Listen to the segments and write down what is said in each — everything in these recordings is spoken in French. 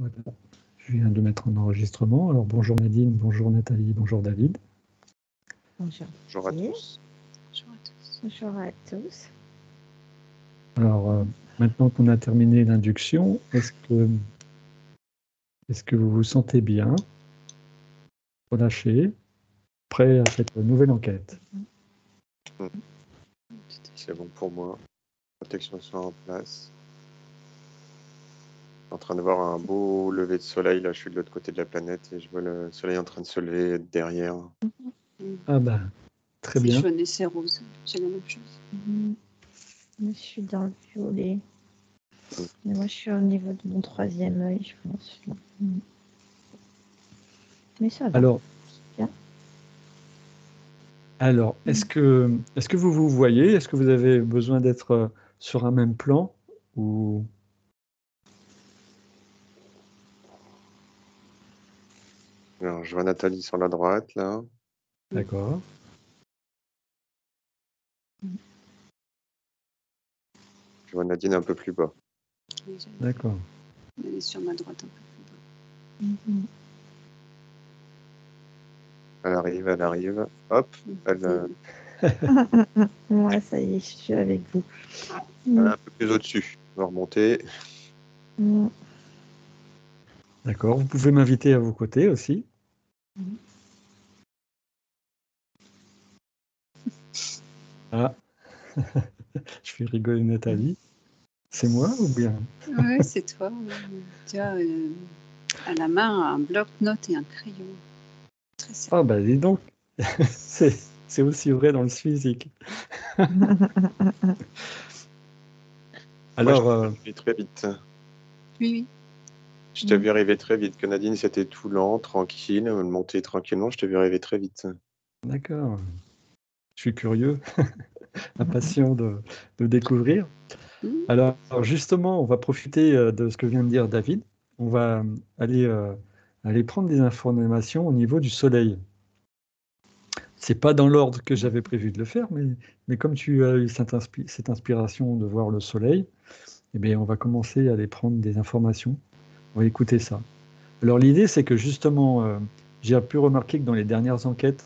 Voilà. Je viens de mettre en enregistrement. Alors bonjour Nadine, bonjour Nathalie, bonjour David. Bonjour. Bonjour à tous. Bonjour à tous. Bonjour à tous. Alors maintenant qu'on a terminé l'induction, est-ce que vous vous sentez bien, relâché, prêt à cette nouvelle enquête? C'est bon pour moi. Protection soit en place. En train de voir un beau lever de soleil. Là, je suis de l'autre côté de la planète et je vois le soleil en train de se lever derrière. Ah bah, très C'est bien. jaune et c'est rose. J'ai la même chose. Moi, je suis dans le violet. Et moi, je suis au niveau de mon troisième œil, je pense. Mais ça va. Alors, est-ce que vous vous voyez? Est-ce que vous avez besoin d'être sur un même plan ou... Alors, je vois Nathalie sur la droite, là. D'accord. Je vois Nadine un peu plus bas. D'accord. Elle est sur ma droite un peu plus bas. Elle arrive. Hop, elle Ouais, ça y est, je suis avec vous. est un peu plus au-dessus. On va remonter. D'accord. Vous pouvez m'inviter à vos côtés aussi. Ah, je fais rigoler Nathalie. C'est moi ou bien? Oui, c'est toi. Tu as à la main un bloc-notes et un crayon. Très sérieux. Ah bah dis donc, c'est aussi vrai dans le physique. Alors, Moi, je vais très vite. Oui. Je t'ai vu arriver très vite. Que Nadine, c'était tout lent, tranquille. Monter tranquillement, je t'ai vu arriver très vite. d'accord. Je suis curieux, impatient de découvrir. Alors justement, on va profiter de ce que vient de dire David. On va aller prendre des informations au niveau du soleil. C'est pas dans l'ordre que j'avais prévu de le faire, mais comme tu as eu cette inspiration de voir le soleil, eh bien, on va commencer à aller prendre des informations. On va écouter ça. Alors l'idée, c'est que justement, j'ai pu remarquer que dans les dernières enquêtes,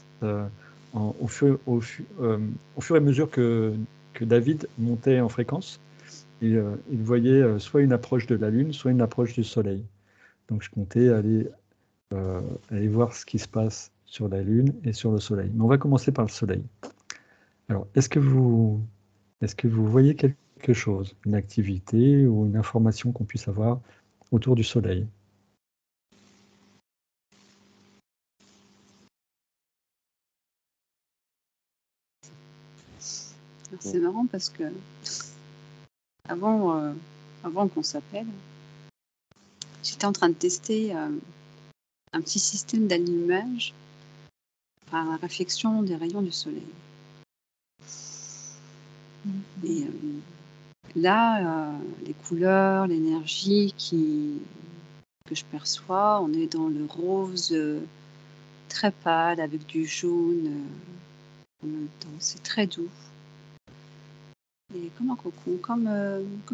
au fur et à mesure que David montait en fréquence, il voyait soit une approche de la Lune, soit une approche du Soleil. Donc je comptais aller voir ce qui se passe sur la Lune et sur le Soleil. Mais on va commencer par le Soleil. Alors, est-ce que vous voyez quelque chose, une activité ou une information qu'on puisse avoir autour du Soleil? C'est marrant parce que avant qu'on s'appelle, j'étais en train de tester un petit système d'allumage par la réflexion des rayons du soleil. Et là, les couleurs, l'énergie que je perçois, on est dans le rose très pâle avec du jaune en même temps. C'est très doux. Et comme un cocon, comme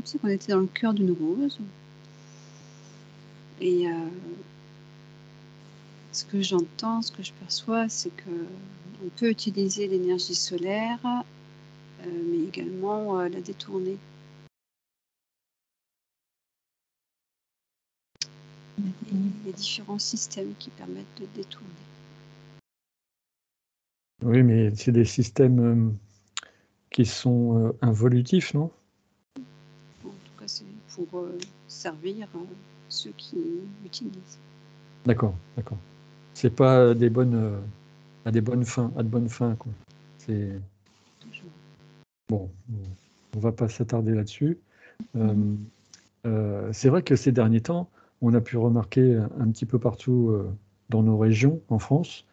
si on était dans le cœur d'une rose. Et ce que j'entends, ce que je perçois, c'est qu'on peut utiliser l'énergie solaire, mais également la détourner. Il y a différents systèmes qui permettent de détourner. Oui, mais c'est des systèmes qui sont involutifs, non? En tout cas, c'est pour servir ceux qui utilisent. D'accord. C'est pas à de bonnes fins, quoi. C'est bon, on va pas s'attarder là-dessus. C'est vrai que ces derniers temps, on a pu remarquer un petit peu partout dans nos régions, en France,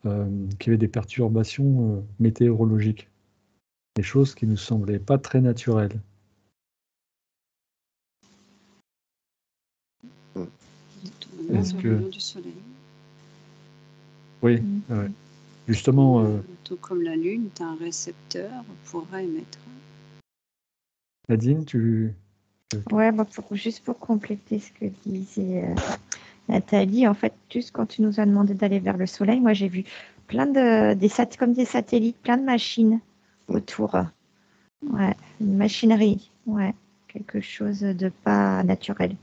qu'il y avait des perturbations météorologiques, des choses qui nous semblaient pas très naturelles. Est-ce que du soleil. oui, justement, Tout comme la Lune, tu as un récepteur pour émettre. Nadine, tu Ouais, bah, juste pour compléter ce que disait Nathalie, en fait, juste quand tu nous as demandé d'aller vers le soleil, moi j'ai vu plein comme des satellites, plein de machines autour. Ouais, une machinerie, ouais, quelque chose de pas naturel,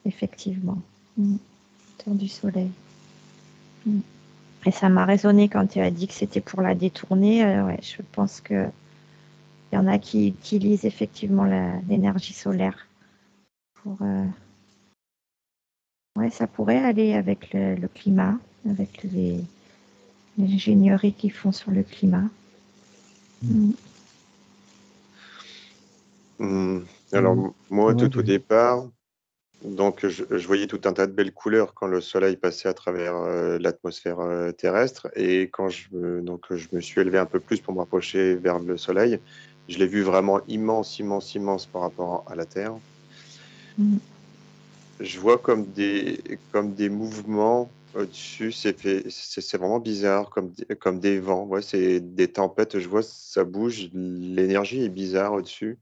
effectivement, autour du soleil. Et ça m'a résonné quand tu as dit que c'était pour la détourner. Ouais, je pense que il y en a qui utilisent effectivement l'énergie solaire pour. Ouais, ça pourrait aller avec le climat, avec l'ingénierie qu'ils font sur le climat. Alors, moi, Ouais, tout au départ, donc je voyais tout un tas de belles couleurs quand le soleil passait à travers l'atmosphère terrestre. Et quand je me suis élevé un peu plus pour me rapprocher vers le soleil, je l'ai vu vraiment immense, immense, immense par rapport à la Terre. Je vois comme des mouvements au-dessus. C'est vraiment bizarre, comme des vents. Ouais, c'est des tempêtes. Je vois, ça bouge. L'énergie est bizarre au-dessus,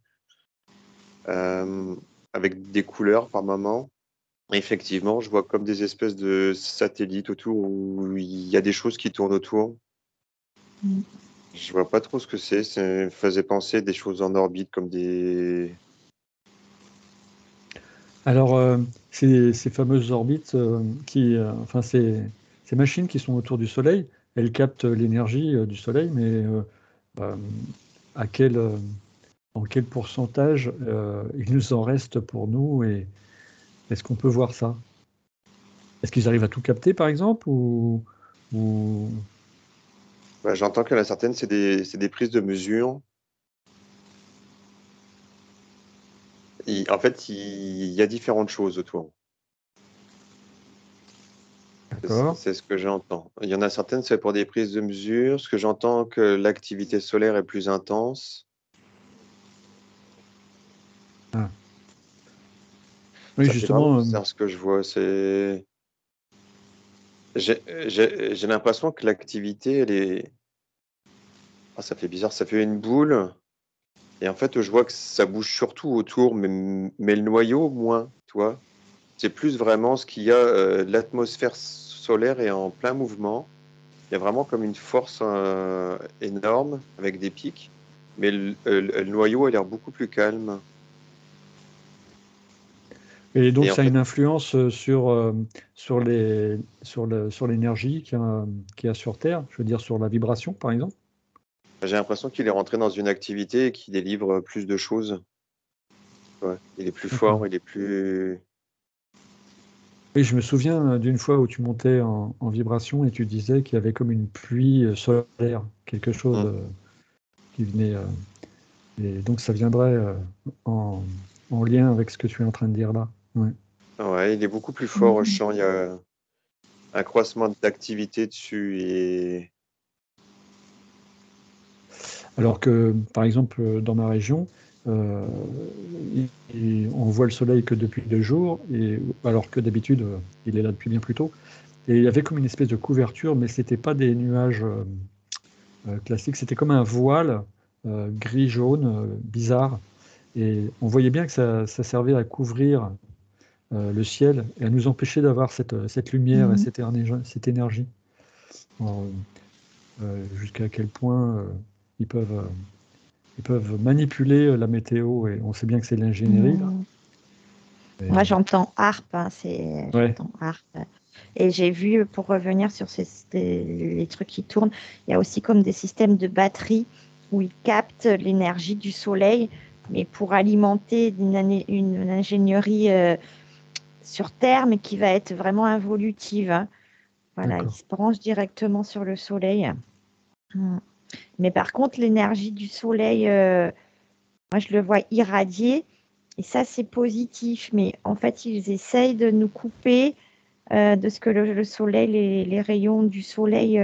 avec des couleurs par moment. Effectivement, je vois comme des espèces de satellites autour où il y a des choses qui tournent autour. Je vois pas trop ce que c'est. Ça me faisait penser des choses en orbite, comme des... Alors, ces fameuses orbites enfin ces machines qui sont autour du Soleil, elles captent l'énergie du Soleil, mais euh, à en quel pourcentage il nous en reste pour nous et est-ce qu'on peut voir ça? Est-ce qu'ils arrivent à tout capter, par exemple, ou... Bah, j'entends qu'il y en a certaines, c'est des prises de mesure. En fait, il y a différentes choses autour. D'accord. C'est ce que j'entends. Il y en a certaines, c'est pour des prises de mesure. Ce que j'entends, que l'activité solaire est plus intense. Ah. Oui, Ça fait vraiment justement, bizarre ce que je vois. J'ai l'impression que l'activité, elle est... Ah, ça fait bizarre, ça fait une boule. Et en fait, je vois que ça bouge surtout autour, mais le noyau, moins, tu vois. C'est plus vraiment ce qu'il y a. L'atmosphère solaire est en plein mouvement. Il y a vraiment comme une force énorme avec des pics. Mais le noyau a l'air beaucoup plus calme. et donc Et en ça a fait, une influence sur l'énergie qu'il y a sur Terre, je veux dire sur la vibration, par exemple. j'ai l'impression qu'il est rentré dans une activité et qu'il délivre plus de choses. Ouais. Il est plus D'accord. fort, il est plus... Oui, je me souviens d'une fois où tu montais en vibration et tu disais qu'il y avait comme une pluie solaire, quelque chose qui venait. Et donc ça viendrait en, en lien avec ce que tu es en train de dire là. Ouais. Ouais, il est beaucoup plus fort. Je sens il y a un accroissement d'activité dessus. Et... Alors que, par exemple, dans ma région, euh, on voit le soleil que depuis 2 jours, alors que d'habitude, il est là depuis bien plus tôt. Et il y avait comme une espèce de couverture, mais c'était pas des nuages classiques, c'était comme un voile gris-jaune, bizarre. Et on voyait bien que ça servait à couvrir le ciel et à nous empêcher d'avoir cette lumière et cette énergie. Alors, jusqu'à quel point ils peuvent manipuler la météo, et on sait bien que c'est de l'ingénierie, là. Moi, Et- j'entends harpe, ouais, j'entends harpe. Et j'ai vu, pour revenir sur les trucs qui tournent, il y a aussi comme des systèmes de batterie où ils captent l'énergie du soleil, mais pour alimenter une ingénierie sur Terre, mais qui va être vraiment involutive, hein. Voilà, ils d'accord. se branchent directement sur le soleil. Mm. Mais par contre, l'énergie du soleil, moi, je le vois irradier. Et ça, c'est positif. Mais en fait, ils essayent de nous couper de ce que le soleil, les rayons du soleil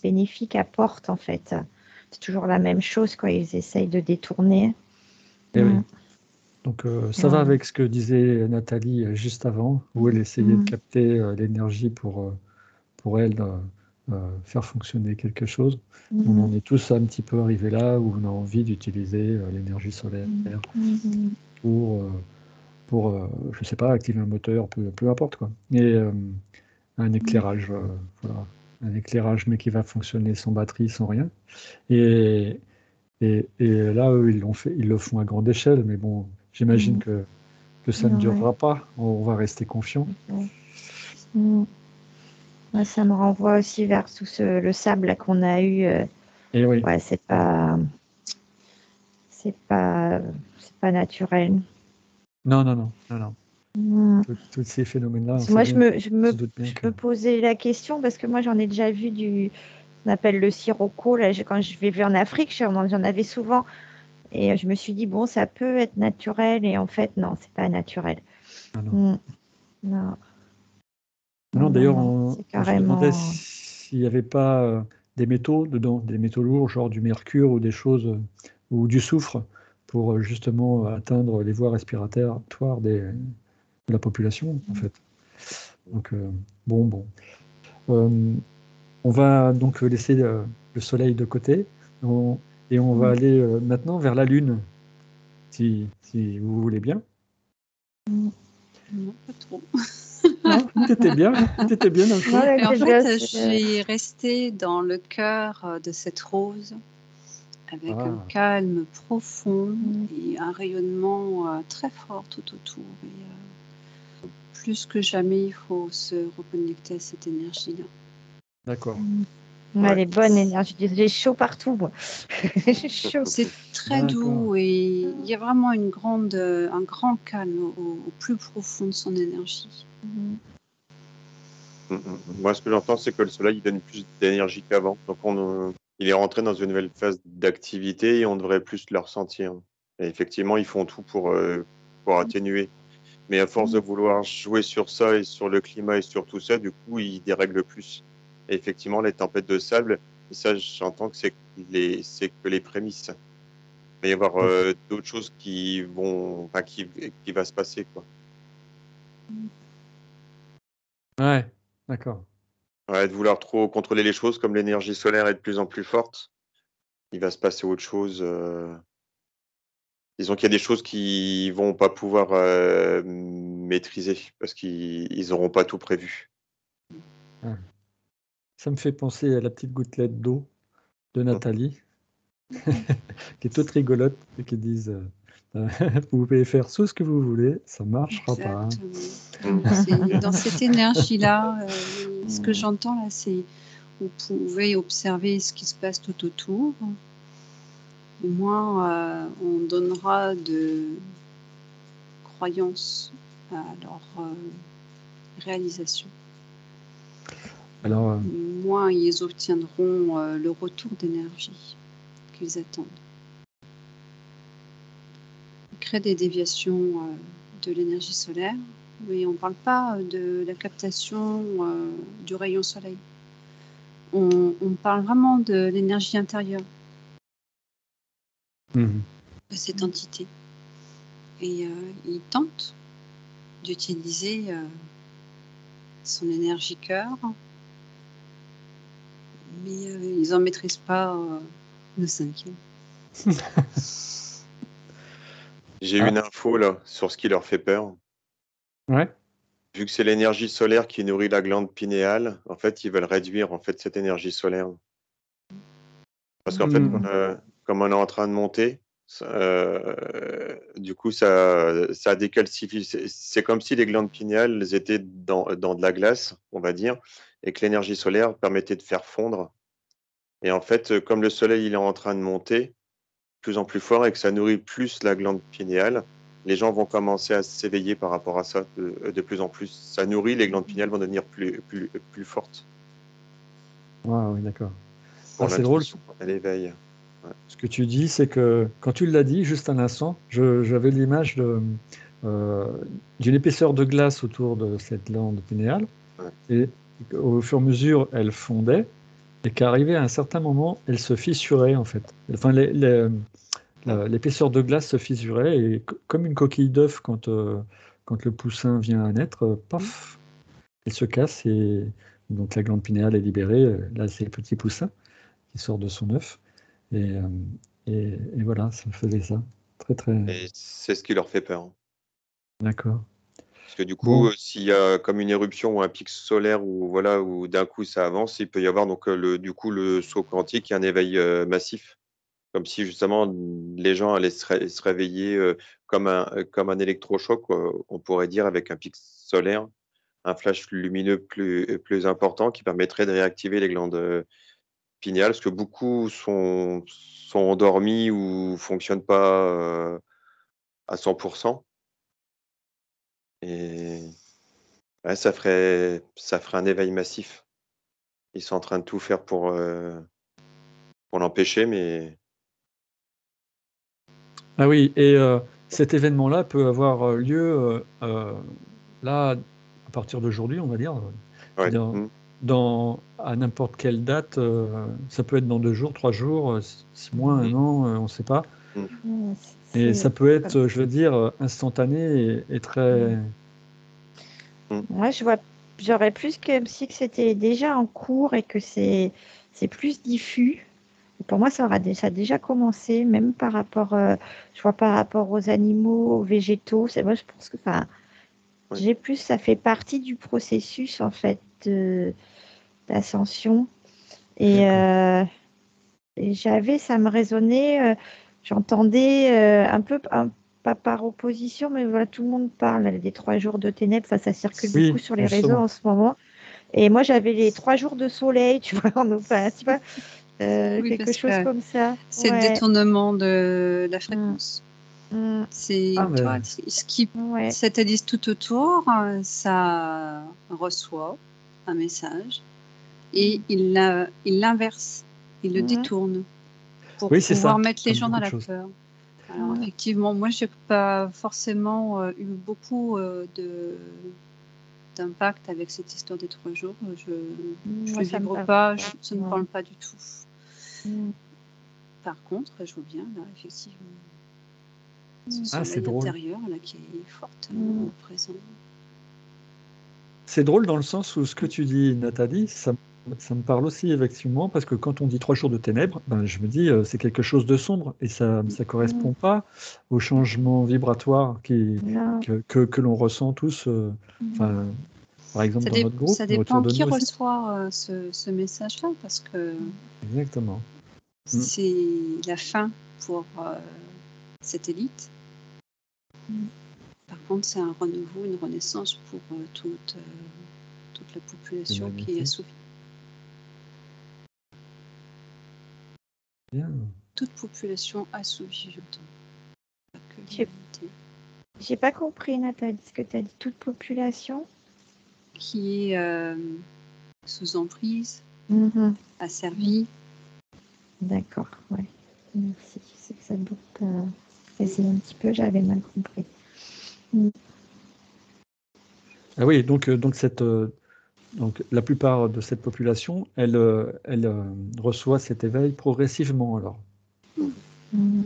bénéfiques apportent, en fait. C'est toujours la même chose quand ils essayent de détourner. Et oui. Donc ça va Voilà. avec ce que disait Nathalie juste avant, où elle essayait de capter l'énergie pour elle faire fonctionner quelque chose. On en est tous un petit peu arrivés là où on a envie d'utiliser l'énergie solaire pour pour, je sais pas, activer un moteur, peu importe quoi. Mais un éclairage, voilà, un éclairage, mais qui va fonctionner sans batterie, sans rien. Et là, eux, ils le font à grande échelle, mais bon, j'imagine que ça ne Ouais. durera pas. On va rester confiant. Ouais. Ouais, ça me renvoie aussi vers tout le sable là, qu'on a eu. Et oui, Ouais, c'est pas naturel. non. Mm. Tous ces phénomènes-là, on Parce que sait moi, bien, on se doute bien je que... me posais la question parce que moi, j'en ai déjà vu on appelle le sirocco. Là, quand je l'ai vu en Afrique, j'en avais souvent. Et je me suis dit, bon, ça peut être naturel. Et en fait, non, c'est pas naturel. Ah non. Mm. Non, Non, d'ailleurs, c'est on se demandait carrément. s'il n'y avait pas des métaux dedans, des métaux lourds, genre du mercure ou des choses, ou du soufre, pour justement atteindre les voies respiratoires de la population, en fait. Donc, bon. On va donc laisser le soleil de côté et on va aller maintenant vers la Lune, si vous voulez bien. Non, pas trop. Non, t'étais bien dans le Non, show. là, Et en c'est fait, bien, je vais rester dans le cœur de cette rose avec un Ah, calme profond Mm. et un rayonnement très fort tout autour. Et, plus que jamais, il faut se reconnecter à cette énergie-là. d'accord. Ouais, les bonnes énergies. J'ai chaud partout, moi. J'ai chaud. C'est très D'accord. doux et il y a vraiment un grand calme au plus profond de son énergie. Moi, ce que j'entends, c'est que le soleil il donne plus d'énergie qu'avant. Donc, il est rentré dans une nouvelle phase d'activité et on devrait plus le ressentir. Et effectivement, ils font tout pour atténuer. Mais à force de vouloir jouer sur ça et sur le climat et sur tout ça, du coup, ils dérèglent plus. Et effectivement, les tempêtes de sable, et ça, j'entends que c'est que les prémices. Il va y avoir d'autres choses qui va se passer, quoi. Ouais, d'accord. Ouais, de vouloir trop contrôler les choses, comme l'énergie solaire est de plus en plus forte, il va se passer autre chose. Disons qu'il y a des choses qu'ils vont pas pouvoir maîtriser parce qu'ils n'auront pas tout prévu. Ouais. Ça me fait penser à la petite gouttelette d'eau de Nathalie, qui est toute rigolote et qui disent vous pouvez faire tout ce que vous voulez, ça marchera pas. Exactement. C'est dans cette énergie-là, ce que j'entends là, c'est vous pouvez observer ce qui se passe tout autour. Au moins, on donnera de croyances à leur réalisation. Alors, Moins ils obtiendront le retour d'énergie qu'ils attendent. On crée des déviations de l'énergie solaire, mais on ne parle pas de la captation du rayon soleil. On parle vraiment de l'énergie intérieure de cette entité. Et ils tentent d'utiliser son énergie cœur, mais ils n'en maîtrisent pas le cinquième. J'ai une info là sur ce qui leur fait peur. ouais. Vu que c'est l'énergie solaire qui nourrit la glande pinéale, en fait, ils veulent réduire en fait cette énergie solaire. Parce qu'en fait, comme on est en train de monter, du coup, ça décalcifie. C'est comme si les glandes pinéales étaient dans de la glace, on va dire, et que l'énergie solaire permettait de faire fondre. Et en fait, comme le soleil il est en train de monter de plus en plus fort et que ça nourrit plus la glande pinéale, les gens vont commencer à s'éveiller par rapport à ça de plus en plus. Ça nourrit, les glandes pinéales vont devenir plus fortes Oui, d'accord. pour C'est drôle. l'intuition et l'éveil. Ce que tu dis, c'est que quand tu l'as dit juste un instant, j'avais l'image d'une épaisseur de glace autour de cette glande pinéale, Ouais. et au fur et à mesure, elle fondait, et qu'arrivée à un certain moment, elle se fissurait en fait. Enfin, l'épaisseur de glace se fissurait, et comme une coquille d'œuf quand le poussin vient à naître, paf, elle se casse, et donc la glande pinéale est libérée. Là, c'est le petit poussin qui sort de son œuf. Et, et voilà, ça me faisait ça. Très, très. Et c'est ce qui leur fait peur. D'accord. Parce que du coup, Bon, s'il y a comme une éruption ou un pic solaire ou voilà, où d'un coup ça avance, il peut y avoir donc du coup le saut quantique et un éveil massif. Comme si justement les gens allaient se réveiller comme un électrochoc, on pourrait dire, avec un pic solaire, un flash lumineux plus important qui permettrait de réactiver les glandes pinéales, parce que beaucoup sont endormis ou fonctionnent pas à 100%. Et ouais, ça ferait un éveil massif. Ils sont en train de tout faire pour l'empêcher, mais ah oui, et cet événement-là peut avoir lieu là, à partir d'aujourd'hui, on va dire. Je veux ouais. dire, à n'importe quelle date, ça peut être dans 2 jours, 3 jours, 6 mois, un an, on ne sait pas. Mm. Ouais, Et ça peut comme- être, je veux dire, instantané et très. Moi, j'aurais plus comme si que c'était déjà en cours et que c'est plus diffus. Pour moi, ça a déjà commencé, même par rapport, je vois par rapport aux animaux, aux végétaux. Moi, je pense que, enfin, Ouais. ça fait partie du processus en fait d'ascension. Et, D'accord. ça me résonnait. J'entendais pas par opposition, mais voilà, tout le monde parle des 3 jours de ténèbres. Enfin, ça circule beaucoup Oui, sur les réseaux justement. en ce moment. Et moi, j'avais les 3 jours de soleil, tu vois, tu vois, Oui, quelque parce chose que comme ça. c'est le Ouais. détournement de la Mm, fréquence. mm, C'est, Ah, tu mais vois, ce qui ouais. satellise tout autour, ça reçoit un message et il l'inverse, il le Mm, détourne pour oui, c'est pouvoir ça, mettre les comme gens dans beaucoup de la choses. peur. Alors mm. effectivement, moi j'ai pas forcément eu beaucoup d'impact avec cette histoire des 3 jours. Je Moi, le ça me vibre parle pas, pas. ça ne me Ouais. parle pas du tout. Mm, Par contre, je vois bien là effectivement ce Ah, c'est soleil drôle. intérieur là qui est fortement mm. présent. C'est drôle dans le sens où ce que tu dis, Nathalie, ça me parle aussi effectivement, parce que quand on dit 3 jours de ténèbres, ben, je me dis c'est quelque chose de sombre et ça ne correspond pas au changement vibratoire Non. que l'on ressent tous, enfin, par exemple dans notre groupe, Ça mais autour dépend de qui nous aussi. reçoit ce message-là, parce que Exactement. Mm. c'est la fin pour cette élite. Par contre, c'est un renouveau, une renaissance pour toute la population qui est L'humanité. assouvie. Bien. Toute population assouvie, j'entends. Pas que J'ai l'humanité. j'ai pas compris, Nathalie, ce que tu as dit. Toute population. Qui est sous emprise, Mhm. asservie. D'accord, ouais. Merci. C'est que ça doute préciser un petit peu, j'avais mal compris. Ah oui, donc la plupart de cette population, elle reçoit cet éveil progressivement alors. Mhm.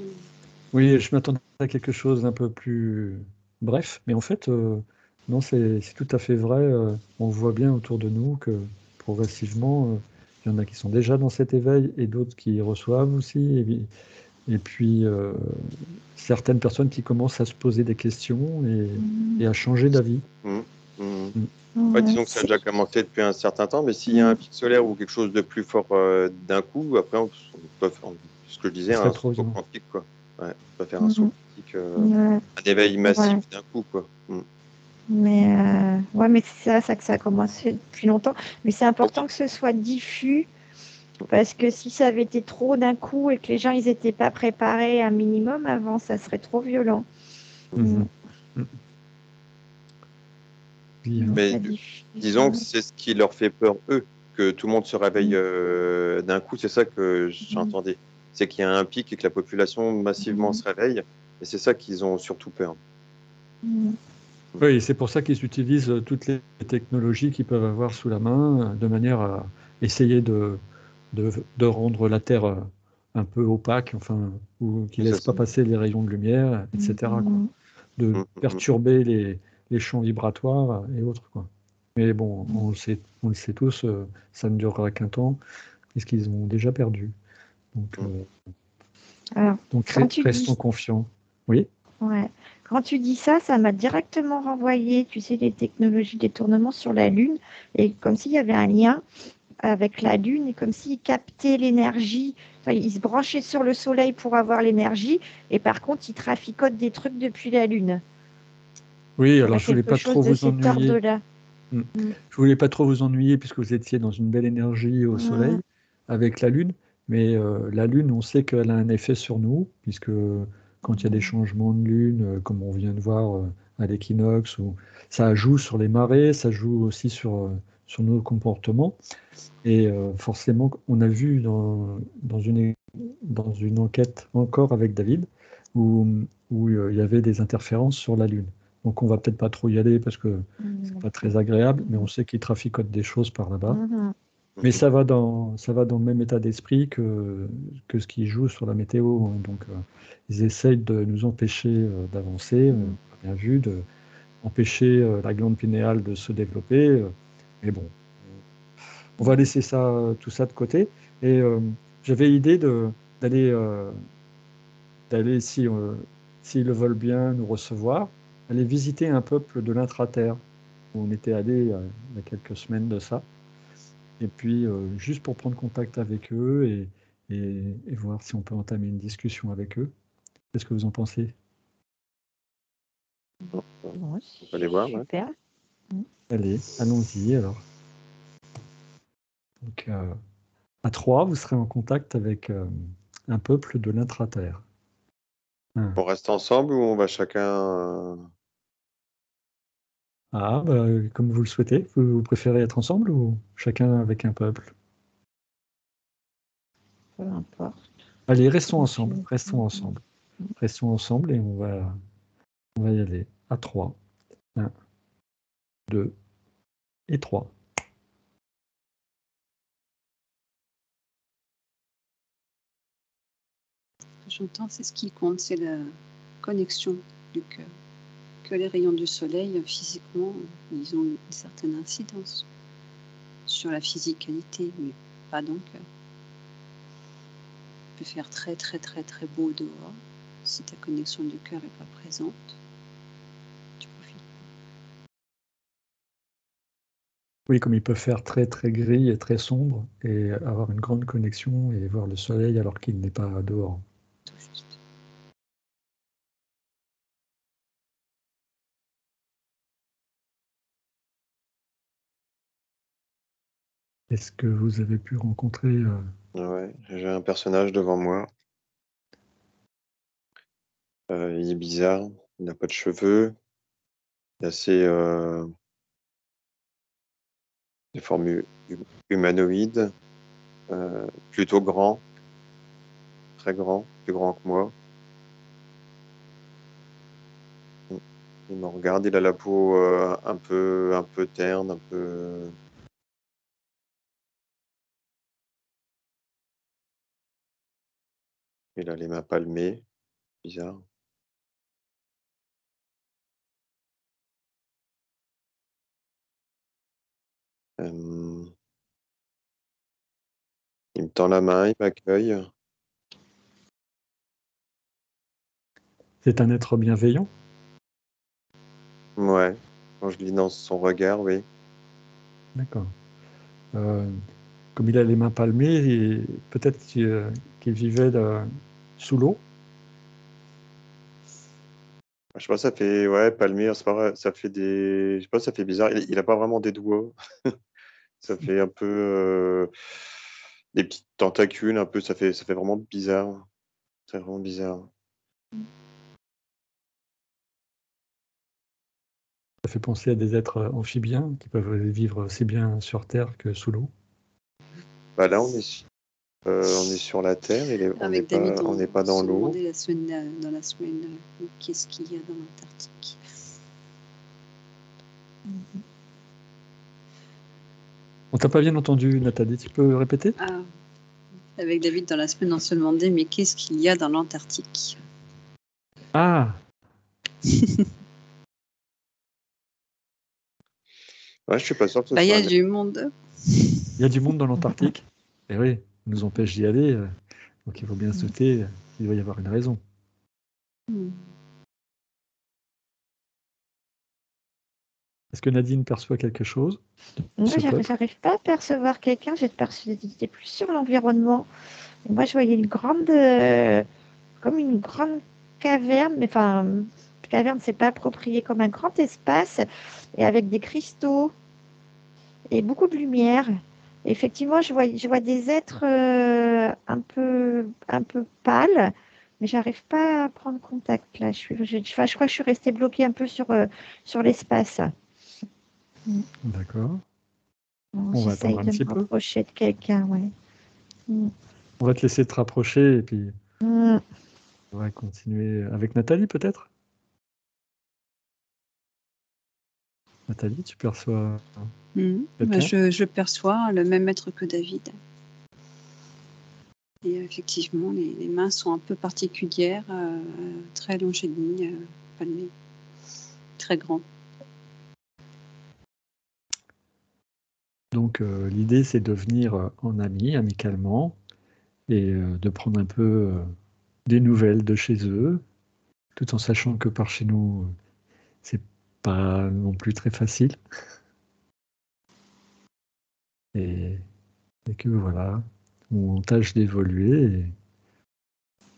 Oui, je m'attendais à quelque chose d'un peu plus bref, mais en fait, non, c'est tout à fait vrai. On voit bien autour de nous que progressivement, il y en a qui sont déjà dans cet éveil et d'autres qui reçoivent aussi. Et puis, certaines personnes qui commencent à se poser des questions et à changer d'avis. Mm. Mm. Ouais, Ouais, disons que ça a déjà commencé depuis un certain temps, mais s'il y a un pic solaire ou quelque chose de plus fort d'un coup, après, on peut faire, ce que je disais, Ce serait un trop saut violent. quantique, quoi. Ouais, on peut faire un saut Mhm. quantique, Ouais, un éveil ouais. massif d'un coup, quoi. Mm. Mais c'est ça que ça a commencé depuis longtemps. Mais c'est important que ce soit diffus parce que si ça avait été trop d'un coup et que les gens ils étaient pas préparés un minimum avant, ça serait trop violent. Mhm. Mhm. Bien. Donc, Mais ça diffuse. disons que c'est ce qui leur fait peur, eux, que tout le monde se réveille Mm. d'un coup. C'est ça que j'entendais. C'est qu'il y a un pic et que la population massivement se réveille. Et c'est ça qu'ils ont surtout peur. Mm. Oui, c'est pour ça qu'ils utilisent toutes les technologies qu'ils peuvent avoir sous la main, de manière à essayer de rendre la Terre un peu opaque, enfin, ou qui ne Mais c'est laisse ça. pas passer les rayons de lumière, etc., quoi. Mm. De Mm, mm, perturber les champs vibratoires et autres, quoi. Mais bon, on le sait tous, ça ne durera qu'un temps, puisqu'ils ont déjà perdu. Donc, mm. euh, Alors, donc quand tu restons dis, confiants. Oui, ouais, Quand tu dis ça, ça m'a directement renvoyé, tu sais, les technologies de détournement sur la Lune, et comme s'il y avait un lien avec la Lune, et comme s'il captait l'énergie. Enfin, il se branchait sur le Soleil pour avoir l'énergie, et par contre, il traficote des trucs depuis la Lune. Oui, Il y alors aurait je voulais quelque pas chose trop de vous cet ennuyer. ordre-là. Mm. Mm. Je voulais pas trop vous ennuyer puisque vous étiez dans une belle énergie au Mm. soleil avec la Lune. Mais la Lune, on sait qu'elle a un effet sur nous, puisque quand il y a des changements de Lune, comme on vient de voir à l'équinoxe, ça joue sur les marées, ça joue aussi sur nos comportements. Et forcément, on a vu dans une enquête encore avec David où, où il y avait des interférences sur la Lune. Donc on va peut-être pas trop y aller parce que c'est pas très agréable, mais on sait qu'ils traficotent des choses par là-bas. Mhm. Mais ça va dans le même état d'esprit que ce qui joue sur la météo, hein. Donc ils essayent de nous empêcher d'avancer, on a bien vu, d'empêcher la glande pinéale de se développer. Mais bon, on va laisser tout ça de côté. Et j'avais l'idée d'aller, s'ils le veulent bien nous recevoir, aller visiter un peuple de l'intra-terre, où on était allé il y a quelques semaines de ça. Et puis, juste pour prendre contact avec eux et voir si on peut entamer une discussion avec eux. Qu'est-ce que vous en pensez? Bon, On peut les voir, ouais. super. Allez, allons-y alors. Donc, à 3, vous serez en contact avec un peuple de l'intra-terre. On reste ensemble ou on va chacun. Ah, bah, comme vous le souhaitez. Vous préférez être ensemble ou chacun avec un peuple? Peu importe. Allez, restons Comme ensemble. tu veux. Restons ensemble. Restons ensemble et on va y aller. À 3. 1, 2 et 3. J'entends, c'est ce qui compte, c'est la connexion du cœur. Que les rayons du soleil, physiquement, ils ont une certaine incidence sur la physicalité, mais pas dans le cœur. Il peut faire très très très très beau dehors. Si ta connexion du cœur n'est pas présente, tu profites. Oui, comme il peut faire très très gris et très sombre et avoir une grande connexion et voir le soleil alors qu'il n'est pas dehors. Tout juste. Est-ce que vous avez pu rencontrer Ouais, j'ai un personnage devant moi. Il est bizarre, il n'a pas de cheveux, il est assez de forme humanoïde, plutôt grand, très grand, plus grand que moi. Il me regarde, il a la peau un peu terne, un peu. Il a les mains palmées, bizarre. Il me tend la main, il m'accueille. c'est un être bienveillant? Ouais, quand je lis dans son regard, oui. D'accord. Comme il a les mains palmées, peut-être qu'il vivait sous l'eau. Je sais pas, ça fait palmé, c'est pas vrai, ça fait je sais pas, ça fait bizarre. Il a pas vraiment des doigts. Ça fait un peu des petites tentacules, un peu. Ça fait vraiment bizarre. C'est vraiment bizarre. Ça fait penser à des êtres amphibiens qui peuvent vivre aussi bien sur Terre que sous l'eau. Bah là, on est sur la Terre. On n'est Avec David, pas dans se l'eau. demandait dans la semaine qu'est-ce qu'il y a dans l'Antarctique. On t'a pas bien entendu, Nathalie. Tu peux répéter? Ah, avec David dans la semaine, on se demandait mais qu'est-ce qu'il y a dans l'Antarctique? Ah, Ouais, je suis pas sûr que ce Bah, il y soit a du monde. il y a du monde dans l'Antarctique. Eh oui, on nous empêche d'y aller. Donc il faut bien se douter qu'il doit y avoir une raison. Est-ce que Nadine perçoit quelque chose Moi, ce peuple? j'arrive pas à percevoir quelqu'un, j'étais plus sur l'environnement. Et moi, je voyais comme une grande caverne, mais enfin, caverne, c'est pas approprié, comme un grand espace, et avec des cristaux et beaucoup de lumière. Et effectivement, je vois des êtres un peu pâles, mais j'arrive pas à prendre contact là. Enfin, je crois que je suis restée bloquée un peu sur l'espace. D'accord. Bon, On va attendre j'essaye un de me petit peu. rapprocher de quelqu'un, ouais. Mm. On va te laisser te rapprocher et puis Mm. on va continuer avec Nathalie peut-être. Nathalie, tu perçois quelqu'un? Je perçois le même être que David. Et effectivement, les mains sont un peu particulières, très longiligne, palmées, très grand. Donc l'idée c'est de venir en ami, amicalement, et de prendre un peu des nouvelles de chez eux, tout en sachant que par chez nous, c'est pas non plus très facile. Et que voilà, on tâche d'évoluer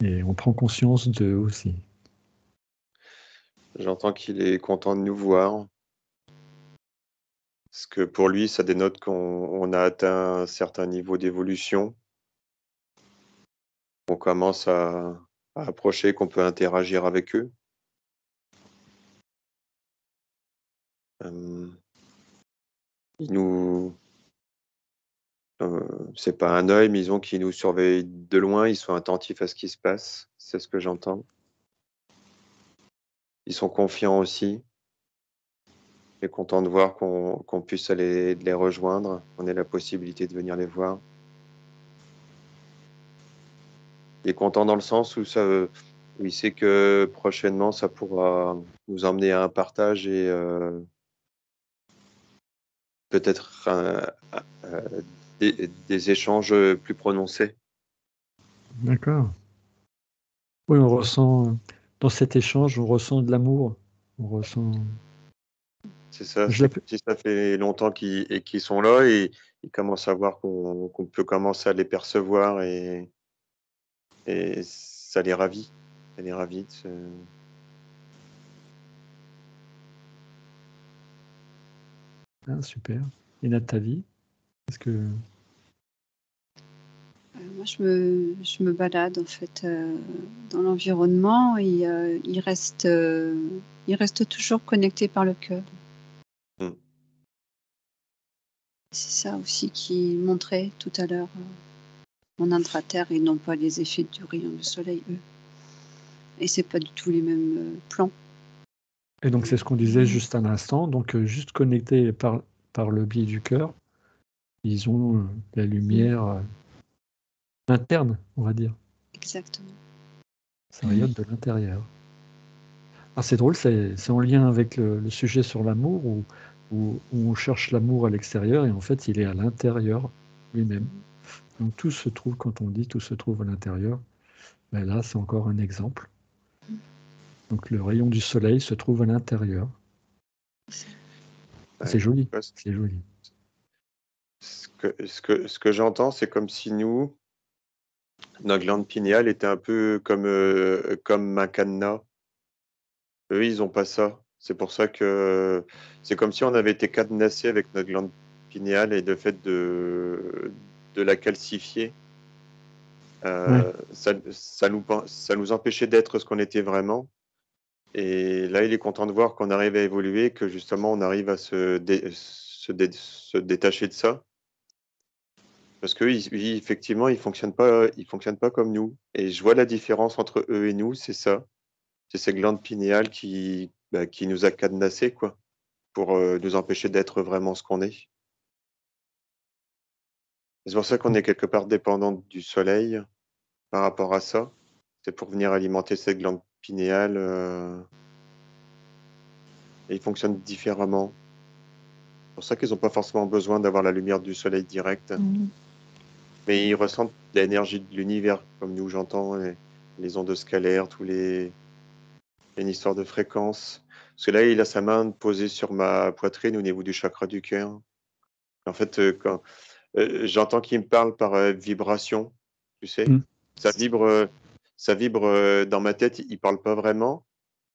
et on prend conscience d'eux aussi. J'entends qu'il est content de nous voir. Parce que pour lui, ça dénote qu'on a atteint un certain niveau d'évolution. On commence à approcher, qu'on peut interagir avec eux. Ils nous... c'est pas un œil, mais disons qu'ils nous surveillent de loin, ils sont attentifs à ce qui se passe, c'est ce que j'entends. Ils sont confiants aussi, et contents de voir qu'on puisse aller les rejoindre, qu'on ait la possibilité de venir les voir. Il est content dans le sens où il sait que prochainement, ça pourra nous emmener à un partage et peut-être des échanges plus prononcés. D'accord. Oui, on ressent, dans cet échange, on ressent de l'amour. On ressent... C'est ça, Je c'est l'appelle- comme si ça fait longtemps qu'ils sont là et ils commencent à voir qu'on peut commencer à les percevoir et ça les ravit. Ça les ravit. Ah, super. Et Nathalie, est-ce que... Moi, je me balade en fait dans l'environnement et il reste toujours connecté par le cœur. Mm. C'est ça aussi qui montrait tout à l'heure mon intra-terre et non pas les effets du rayon du soleil, eux. Et c'est pas du tout les mêmes plans. Et donc c'est ce qu'on disait juste à l'instant, donc juste connectés par le biais du cœur, ils ont la lumière interne, on va dire. Exactement. Ça rayonne de l'intérieur. Ah, c'est drôle, c'est en lien avec le sujet sur l'amour, où on cherche l'amour à l'extérieur, et en fait, il est à l'intérieur lui-même. Donc tout se trouve, quand on dit tout se trouve à l'intérieur, ben là, c'est encore un exemple. Donc le rayon du soleil se trouve à l'intérieur. Ouais. C'est joli, c'est joli. Ce que j'entends, c'est comme si nous, notre glande pinéale était un peu comme un cadenas. Eux, ils n'ont pas ça. C'est pour ça que c'est comme si on avait été cadenassé avec notre glande pinéale et de fait de la calcifier. Ouais. Ça nous empêchait d'être ce qu'on était vraiment. Et là, il est content de voir qu'on arrive à évoluer, que justement, on arrive à se détacher de ça. Parce que effectivement, ils fonctionnent pas comme nous. Et je vois la différence entre eux et nous, c'est ça. C'est ces glandes pinéales qui nous a cadenassés, quoi, pour nous empêcher d'être vraiment ce qu'on est. C'est pour ça qu'on est quelque part dépendant du soleil par rapport à ça. C'est pour venir alimenter ces glandes pinéales. Et ils fonctionnent différemment. C'est pour ça qu'ils n'ont pas forcément besoin d'avoir la lumière du soleil direct. Mais ils ressentent l'énergie de l'univers, comme nous, j'entends, les ondes scalaires, une histoire de fréquence. Parce que là, il a sa main posée sur ma poitrine au niveau du chakra du cœur. En fait, quand j'entends qu'il me parle par vibration, tu sais, Mm. ça vibre dans ma tête. Il parle pas vraiment,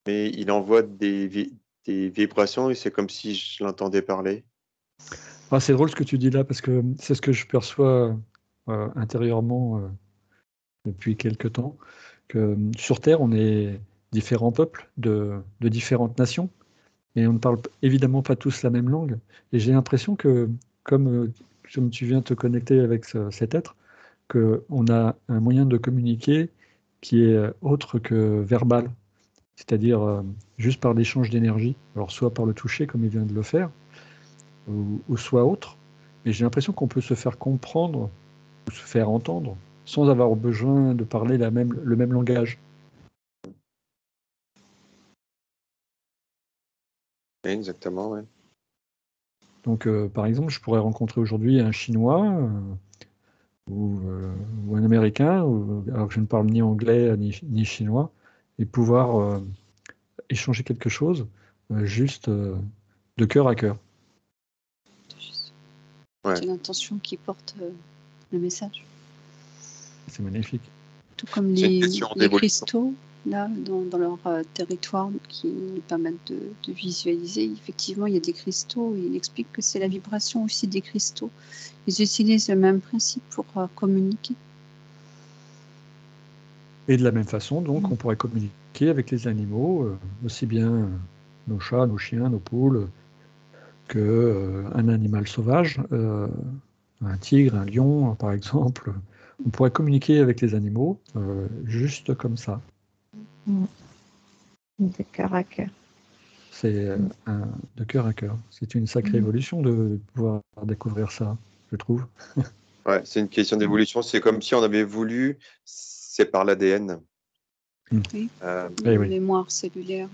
mais il envoie des vibrations et c'est comme si je l'entendais parler. Ah, c'est drôle ce que tu dis là, parce que c'est ce que je perçois intérieurement depuis quelque temps, que sur Terre, on est différents peuples de différentes nations, et on ne parle évidemment pas tous la même langue. Et j'ai l'impression que, comme tu viens te connecter avec cet être, qu'on a un moyen de communiquer qui est autre que verbal, c'est-à-dire juste par l'échange d'énergie, alors soit par le toucher, comme il vient de le faire, ou soit autre. Et j'ai l'impression qu'on peut se faire comprendre ou se faire entendre sans avoir besoin de parler le même langage. Exactement, ouais. Donc, par exemple, je pourrais rencontrer aujourd'hui un Chinois ou un Américain, alors que je ne parle ni anglais ni chinois, et pouvoir échanger quelque chose juste de cœur à cœur. Ouais. C'est l'intention qui porte le message. C'est magnifique. Tout comme C'est une les question d'évolution. cristaux, là, dans leur territoire, qui nous permettent de visualiser. Effectivement, il y a des cristaux. Il explique que c'est la vibration aussi des cristaux. Ils utilisent le même principe pour communiquer. Et de la même façon, donc, on pourrait communiquer avec les animaux, aussi bien nos chats, nos chiens, nos poules, qu'un animal sauvage, un tigre, un lion, par exemple. On pourrait communiquer avec les animaux juste comme ça. De cœur à cœur. C'est de cœur à cœur. C'est une sacrée évolution de pouvoir découvrir ça, je trouve. Ouais, c'est une question d'évolution. C'est comme si on avait voulu, c'est par l'ADN. Oui. Eh oui. Mémoire cellulaire.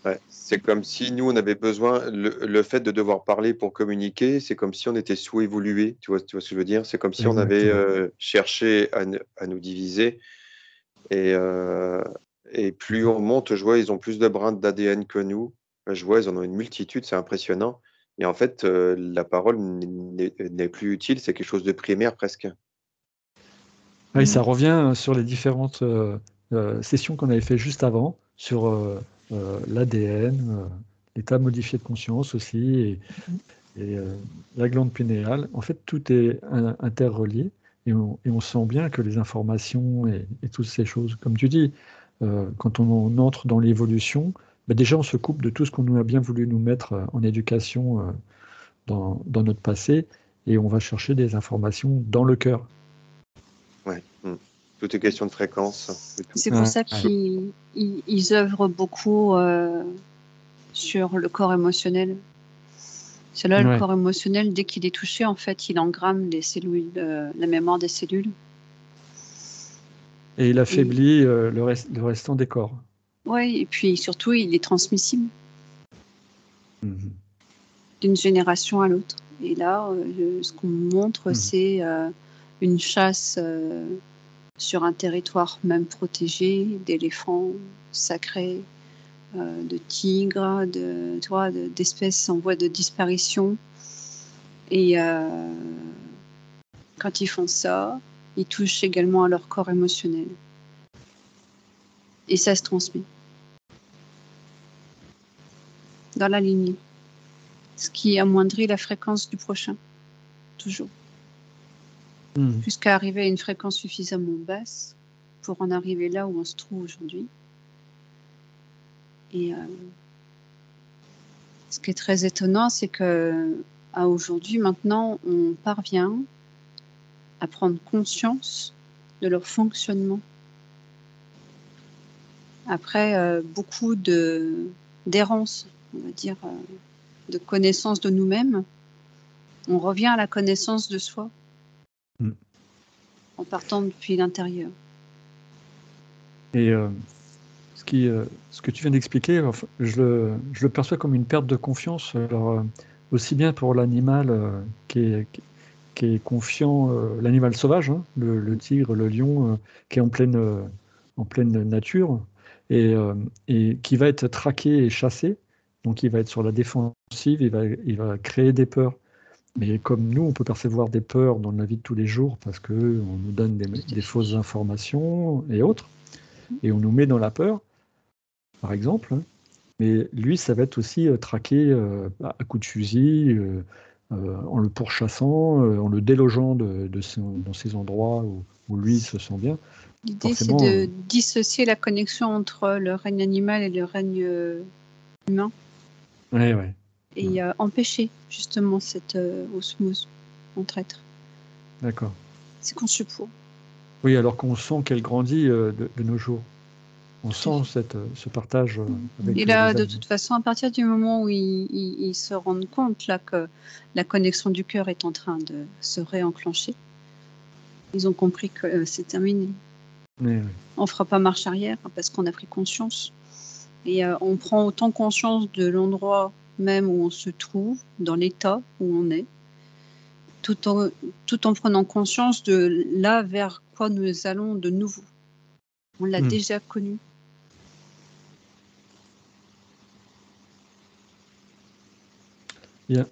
Ouais, c'est comme si nous, on avait besoin, le fait de devoir parler pour communiquer, c'est comme si on était sous-évolué, tu vois ce que je veux dire? C'est comme si on avait cherché à nous diviser. Et plus on monte, je vois, ils ont plus de brins d'ADN que nous. Je vois, ils en ont une multitude, c'est impressionnant. Et en fait, la parole n'est plus utile, c'est quelque chose de primaire presque. Oui, ça revient sur les différentes sessions qu'on avait fait juste avant, sur l'ADN, l'état modifié de conscience aussi, et la glande pinéale. En fait, tout est interrelié, et on sent bien que les informations et toutes ces choses, comme tu dis, quand on entre dans l'évolution, bah déjà on se coupe de tout ce qu'on a bien voulu nous mettre en éducation dans notre passé, et on va chercher des informations dans le cœur. Ouais. Tout est question de fréquence. C'est pour ça qu'ils œuvrent beaucoup sur le corps émotionnel. C'est là, le corps émotionnel, dès qu'il est touché, en fait, il engramme les cellules, la mémoire des cellules. Et il affaiblit le restant des corps. Oui, et puis surtout, il est transmissible d'une génération à l'autre. Et là, ce qu'on montre, c'est une chasse sur un territoire même protégé, d'éléphants sacrés, de tigres, d'espèces en voie de disparition. Et quand ils font ça, ils touchent également à leur corps émotionnel. Et ça se transmet dans la lignée. Ce qui amoindrit la fréquence du prochain, toujours. Jusqu'à arriver à une fréquence suffisamment basse pour en arriver là où on se trouve aujourd'hui. Et ce qui est très étonnant, c'est que à aujourd'hui, maintenant, on parvient à prendre conscience de leur fonctionnement. Après beaucoup d'errance, on va dire, de connaissance de nous-mêmes, on revient à la connaissance de soi en partant depuis l'intérieur. Et ce que tu viens d'expliquer, enfin, je le perçois comme une perte de confiance, alors, aussi bien pour l'animal qui est confiant, l'animal sauvage, hein, le tigre, le lion, qui est en pleine nature, et qui va être traqué et chassé. Donc il va être sur la défensive, il va créer des peurs. Mais comme nous, on peut percevoir des peurs dans la vie de tous les jours parce qu'on nous donne des fausses informations et autres, et on nous met dans la peur, par exemple. Mais lui, ça va être aussi traqué à coups de fusil, en le pourchassant, en le délogeant dans ces endroits où lui se sent bien. L'idée, c'est Forcément, de dissocier la connexion entre le règne animal et le règne humain ouais. et empêcher justement cette osmose entre êtres. D'accord. C'est conçu pour. Oui, alors qu'on sent qu'elle grandit de nos jours. On sent ce partage avec Et là, les de âmes. toute façon, à partir du moment où ils se rendent compte là, que la connexion du cœur est en train de se réenclencher, ils ont compris que c'est terminé. Oui. On ne fera pas marche arrière parce qu'on a pris conscience. Et on prend autant conscience de l'endroit même où on se trouve, dans l'état où on est, tout en prenant conscience de là vers quoi nous allons de nouveau. On l'a déjà connu. Bien.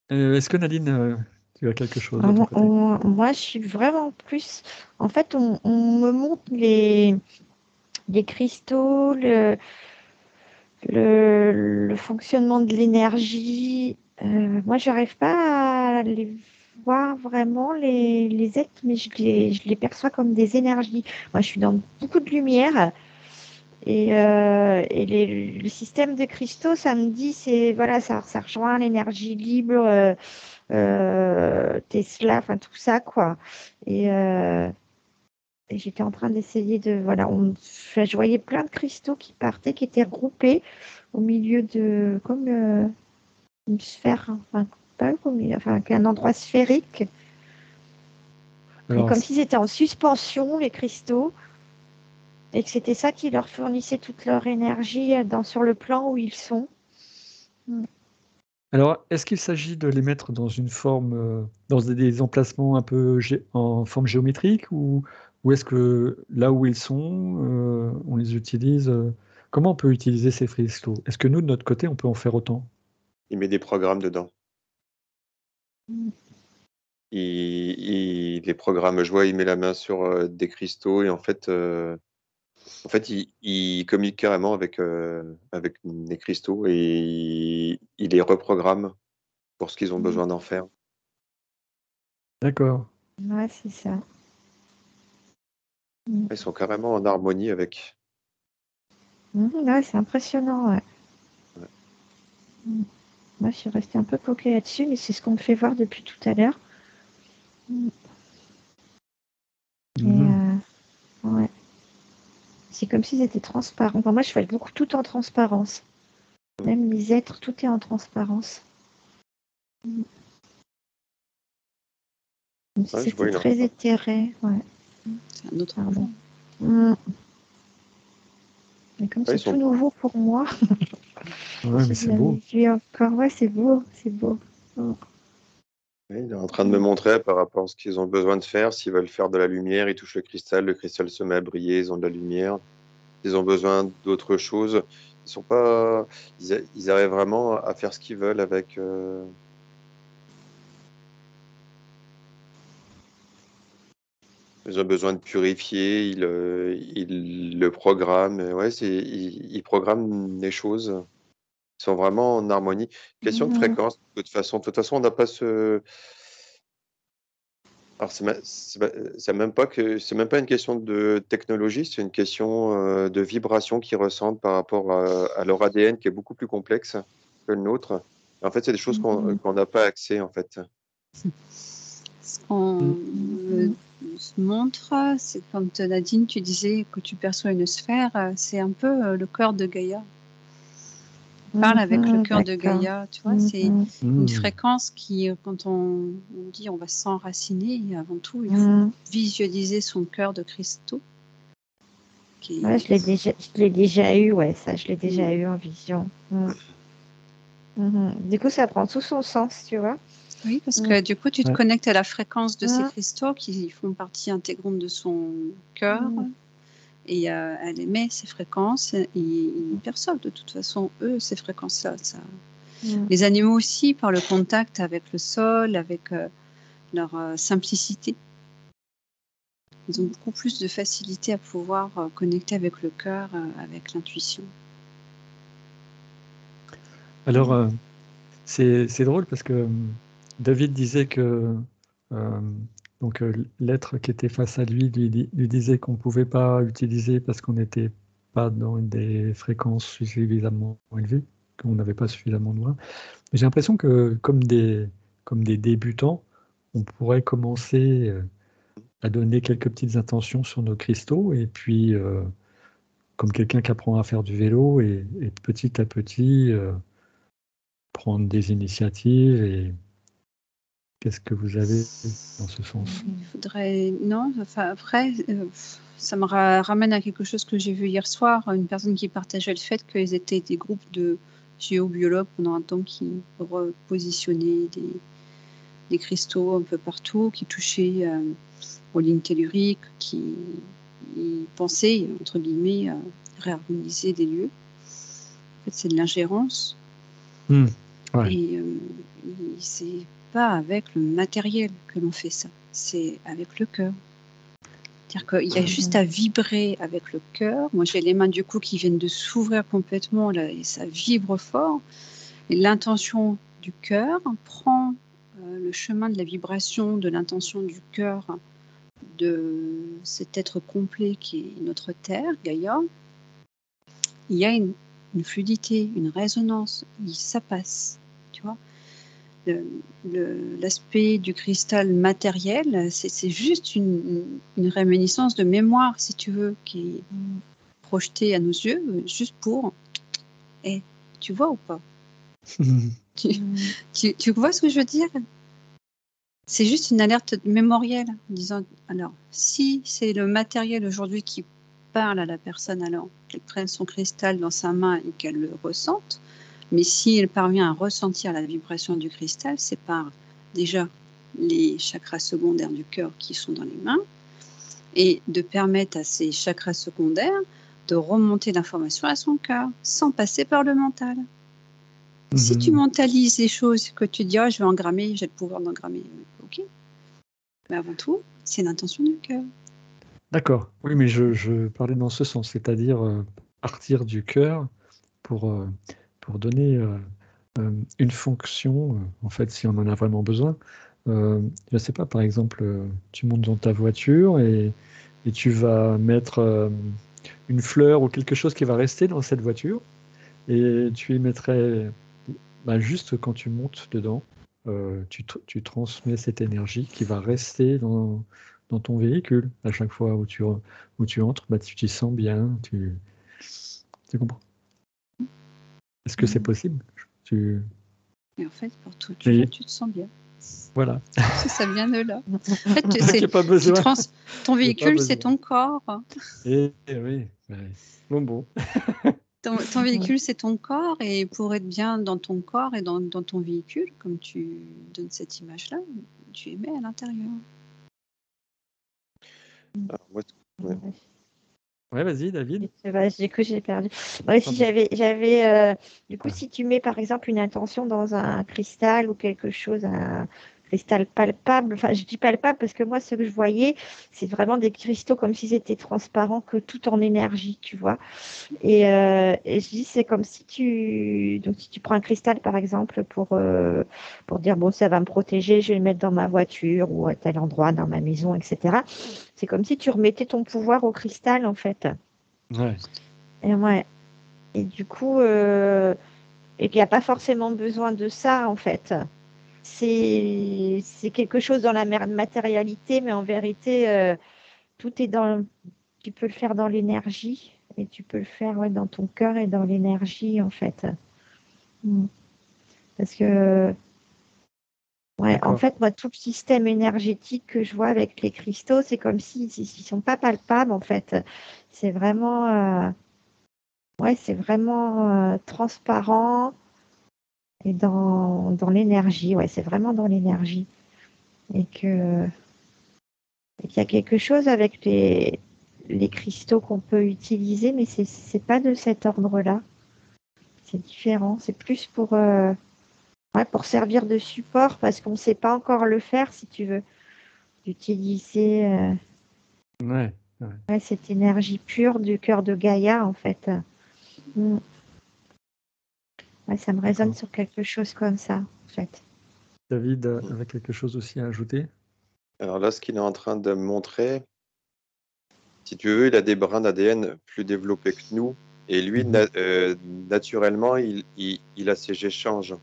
Est-ce que Nadine, tu as quelque chose de ton côté? Moi, je suis vraiment plus... En fait, on me montre les cristaux, le fonctionnement de l'énergie. Moi, je n'arrive pas à les voir vraiment, les êtres, mais je les perçois comme des énergies. Moi, je suis dans beaucoup de lumière. Et le système de cristaux, ça me dit, voilà, ça rejoint l'énergie libre, Tesla, enfin tout ça, quoi. Et j'étais en train d'essayer voilà, je voyais plein de cristaux qui partaient, qui étaient regroupés au milieu de, comme une sphère, enfin, pas enfin, un endroit sphérique. Alors, comme s'ils étaient en suspension, les cristaux, et que c'était ça qui leur fournissait toute leur énergie sur le plan où ils sont. Alors, est-ce qu'il s'agit de les mettre dans une forme, dans des emplacements un peu en forme géométrique, ou est-ce que là où ils sont, on les utilise comment on peut utiliser ces cristaux? Est-ce que nous, de notre côté, on peut en faire autant? Il met des programmes dedans. Mm. Les programmes, je vois, il met la main sur des cristaux et en fait, il communique carrément avec les cristaux et il les reprogramme pour ce qu'ils ont besoin d'en faire. D'accord. Ouais, c'est ça. Ils sont carrément en harmonie avec. Ouais, c'est impressionnant. Ouais. Ouais. Moi, je suis restée un peu bloquée là-dessus, mais c'est ce qu'on me fait voir depuis tout à l'heure. Ouais. C'est comme s'ils étaient transparents. Enfin, moi, je fais beaucoup tout en transparence. Même les êtres, tout est en transparence. Comme si c'était très éthéré. Ouais. C'est un autre Pardon. Mais comme c'est tout nouveau pour moi. Ouais, mais c'est beau. Encore, ouais, c'est beau. C'est beau. Oh. Oui, il est en train de me montrer par rapport à ce qu'ils ont besoin de faire. S'ils veulent faire de la lumière, ils touchent le cristal se met à briller, ils ont de la lumière. Ils ont besoin d'autre chose. Ils arrivent vraiment à faire ce qu'ils veulent avec. Ils ont besoin de purifier, ils le programment. Ouais, ils programment les choses. Ils sont vraiment en harmonie. Question de fréquence, de toute façon. De toute façon, on n'a pas ce. Alors, c'est même pas une question de technologie, c'est une question de vibration qu'ils ressentent par rapport à leur ADN qui est beaucoup plus complexe que le nôtre. En fait, c'est des choses qu'on n'a pas accès, en fait. Ce qu'on montre, c'est comme Nadine, tu disais que tu perçois une sphère, c'est un peu le cœur de Gaïa. On parle avec le cœur de Gaïa, tu vois, c'est une fréquence qui, quand on dit on va s'enraciner, avant tout, il faut visualiser son cœur de cristaux. Ouais, je l'ai déjà eu, ouais, ça, je l'ai déjà eu en vision. Du coup, ça prend tout son sens, tu vois. Oui, parce que du coup, tu te connectes à la fréquence de ces cristaux qui font partie intégrante de son cœur. et elle émet ces fréquences et ils perçoivent de toute façon, eux, ces fréquences-là. Les animaux aussi, par le contact avec le sol, avec leur simplicité. Ils ont beaucoup plus de facilité à pouvoir connecter avec le cœur, avec l'intuition. Alors, c'est drôle parce que David disait que donc l'être qui était face à lui lui disait qu'on ne pouvait pas utiliser parce qu'on n'était pas dans des fréquences suffisamment élevées, qu'on n'avait pas suffisamment de loin. J'ai l'impression que comme des débutants, on pourrait commencer à donner quelques petites intentions sur nos cristaux et puis comme quelqu'un qui apprend à faire du vélo et petit à petit prendre des initiatives. Et qu'est-ce que vous avez dans ce sens? Il faudrait... Non, enfin, après, ça me ramène à quelque chose que j'ai vu hier soir, une personne qui partageait le fait qu'ils étaient des groupes de géobiologues pendant un temps qui repositionnaient des cristaux un peu partout, qui touchaient aux lignes telluriques, qui pensaient, entre guillemets, réharmoniser des lieux. En fait, c'est de l'ingérence. Ouais. Et c'est pas avec le matériel que l'on fait ça, c'est avec le cœur. C'est-à-dire qu'il y a juste à vibrer avec le cœur. Moi, j'ai les mains du coup qui viennent de s'ouvrir complètement là, et ça vibre fort. Et l'intention du cœur prend le chemin de la vibration de l'intention du cœur de cet être complet qui est notre Terre, Gaïa. Il y a une fluidité, une résonance, ça passe, tu vois. L'aspect du cristal matériel, c'est juste une réminiscence de mémoire, si tu veux, qui est projetée à nos yeux, juste pour... tu vois ou pas? Tu vois ce que je veux dire? C'est juste une alerte mémorielle, en disant, alors, si c'est le matériel aujourd'hui qui parle à la personne, alors qu'elle prenne son cristal dans sa main et qu'elle le ressente, mais si elle parvient à ressentir la vibration du cristal, c'est par déjà les chakras secondaires du cœur qui sont dans les mains, et de permettre à ces chakras secondaires de remonter l'information à son cœur, sans passer par le mental. Si tu mentalises les choses, que tu dis, oh, je vais engrammer, j'ai le pouvoir d'engrammer, ok. Mais avant tout, c'est l'intention du cœur. D'accord. Oui, mais je parlais dans ce sens, c'est-à-dire partir du cœur pour donner une fonction, en fait, si on en a vraiment besoin. Je ne sais pas, par exemple, tu montes dans ta voiture et tu vas mettre une fleur ou quelque chose qui va rester dans cette voiture et tu y mettrais, juste quand tu montes dedans, tu transmets cette énergie qui va rester dans ton véhicule. À chaque fois où tu entres, tu t'y sens bien, tu comprends? Est-ce que c'est possible? Et en fait, pour tout, tu te sens bien. Voilà. Ça vient de là. En fait, J'ai pas besoin. Ton véhicule, c'est ton corps. Oui. Bon. Ton véhicule, c'est ton corps, et pour être bien dans ton corps et dans ton véhicule, comme tu donnes cette image-là, tu émets à l'intérieur. Ouais, vas-y, David. Du coup, j'ai perdu. Ouais, si du coup, si tu mets par exemple une intention dans un cristal ou quelque chose, un cristal palpable, enfin, je dis palpable parce que moi, ce que je voyais, c'est vraiment des cristaux comme s'ils étaient transparents, que tout en énergie, tu vois. Et je dis, c'est comme si si tu prends un cristal par exemple pour dire, bon, ça va me protéger, je vais le mettre dans ma voiture ou à tel endroit, dans ma maison, etc. C'est comme si tu remettais ton pouvoir au cristal, en fait. Ouais. Et du coup, et qu'il n'y a pas forcément besoin de ça, en fait. C'est quelque chose dans la matérialité, mais en vérité, tout est dans... Tu peux le faire dans l'énergie, et tu peux le faire dans ton cœur et dans l'énergie, en fait. Parce que... en fait, moi, tout le système énergétique que je vois avec les cristaux, c'est comme s'ils ne sont pas palpables, en fait. C'est vraiment, c'est vraiment transparent et dans l'énergie. Ouais, c'est vraiment dans l'énergie. Et qu'il y a quelque chose avec les cristaux qu'on peut utiliser, mais c'est pas de cet ordre-là. C'est différent. C'est plus pour servir de support parce qu'on ne sait pas encore le faire, si tu veux, d'utiliser Ouais. cette énergie pure du cœur de Gaïa, en fait. Ouais, ça me résonne sur quelque chose comme ça, en fait. David avait quelque chose aussi à ajouter? Alors là, ce qu'il est en train de me montrer, si tu veux, il a des brins d'ADN plus développés que nous. Et lui, naturellement, il a ces échanges.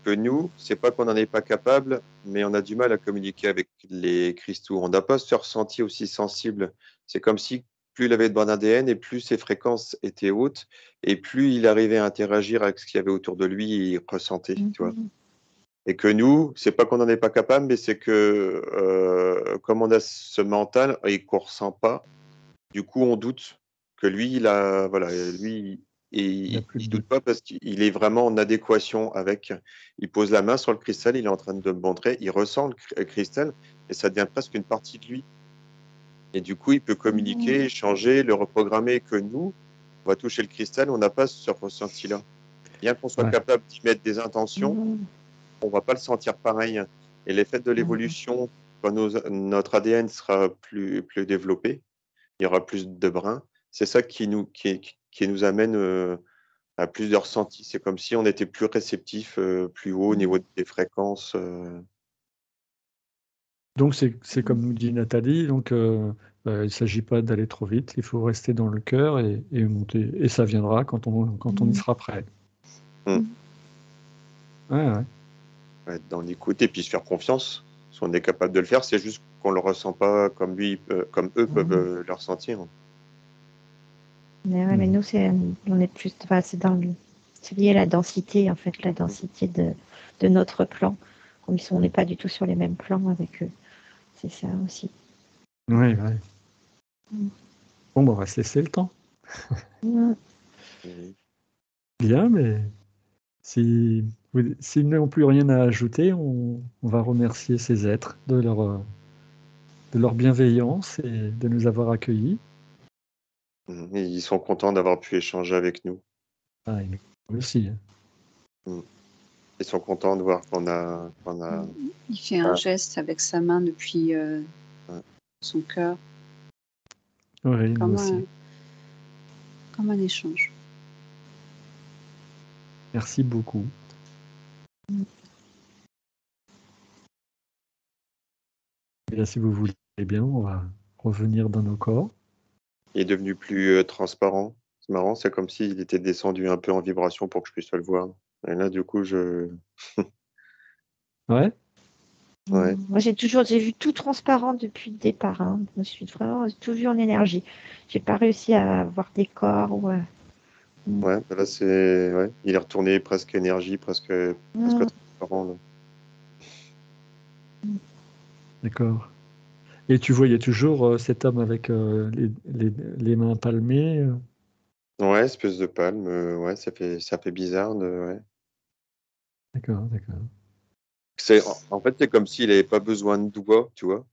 Que nous, c'est pas qu'on n'en est pas capable, mais on a du mal à communiquer avec les cristaux. On n'a pas ce ressenti aussi sensible. C'est comme si plus il avait de brins d'ADN et plus ses fréquences étaient hautes et plus il arrivait à interagir avec ce qu'il y avait autour de lui et il ressentait, tu vois. Et que nous, c'est pas qu'on n'en est pas capable, mais c'est que comme on a ce mental et qu'on ressent pas, du coup, on doute que lui, il doute pas parce qu'il est vraiment en adéquation avec. Il pose la main sur le cristal, il est en train de me montrer, il ressent le cristal et ça devient presque une partie de lui. Et du coup, il peut communiquer, échanger, le reprogrammer. Que nous, on va toucher le cristal, on n'a pas ce ressenti-là. Bien qu'on soit capable d'y mettre des intentions, on va pas le sentir pareil. Et l'effet de l'évolution, quand notre ADN sera plus développé, il y aura plus de brins. C'est ça qui nous amène à plus de ressentis. C'est comme si on était plus réceptif, plus haut au niveau des fréquences. Donc c'est comme nous dit Nathalie, donc il ne s'agit pas d'aller trop vite, il faut rester dans le cœur et monter. Et ça viendra quand on y sera prêt. Ouais. Être dans l'écoute et puis se faire confiance. Si on est capable de le faire, c'est juste qu'on ne le ressent pas comme eux peuvent le ressentir. Mais nous, on est plus, c'est lié à la densité, en fait, la densité de notre plan. Comme si on n'est pas du tout sur les mêmes plans avec eux. C'est ça aussi. Ouais. Bon, on va se laisser le temps. Bien, mais s'ils n'ont plus rien à ajouter, on va remercier ces êtres de leur bienveillance et de nous avoir accueillis. Et ils sont contents d'avoir pu échanger avec nous. Ah, et nous aussi. Ils sont contents de voir qu'on a... Il fait un geste avec sa main depuis son cœur. Oui, nous aussi. Comme un échange. Merci beaucoup. Et là, si vous voulez bien, on va revenir dans nos corps. Il est devenu plus transparent. C'est marrant, c'est comme s'il était descendu un peu en vibration pour que je puisse le voir. Et là, du coup, Ouais. Moi, j'ai vu tout transparent depuis le départ. Je me suis vraiment tout vu en énergie. J'ai pas réussi à avoir des corps ou. Ouais, là, il est retourné presque énergie, presque transparent. Là. D'accord. Et tu voyais toujours cet homme avec les mains palmées. Ouais, espèce de palme. Ouais, ça fait bizarre. Ouais. D'accord. En fait, c'est comme s'il n'avait pas besoin de doigts, tu vois.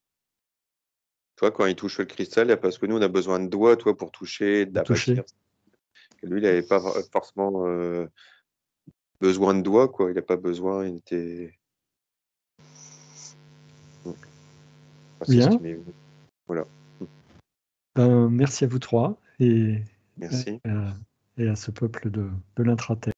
Toi, quand il touche le cristal, parce que nous, on a besoin de doigts, toi, pour toucher, d'aplatir. Lui, il n'avait pas forcément besoin de doigts, quoi. Il n'a pas besoin, il était... Bien. Voilà. Merci à vous trois et Merci. et à ce peuple de l'intraterre.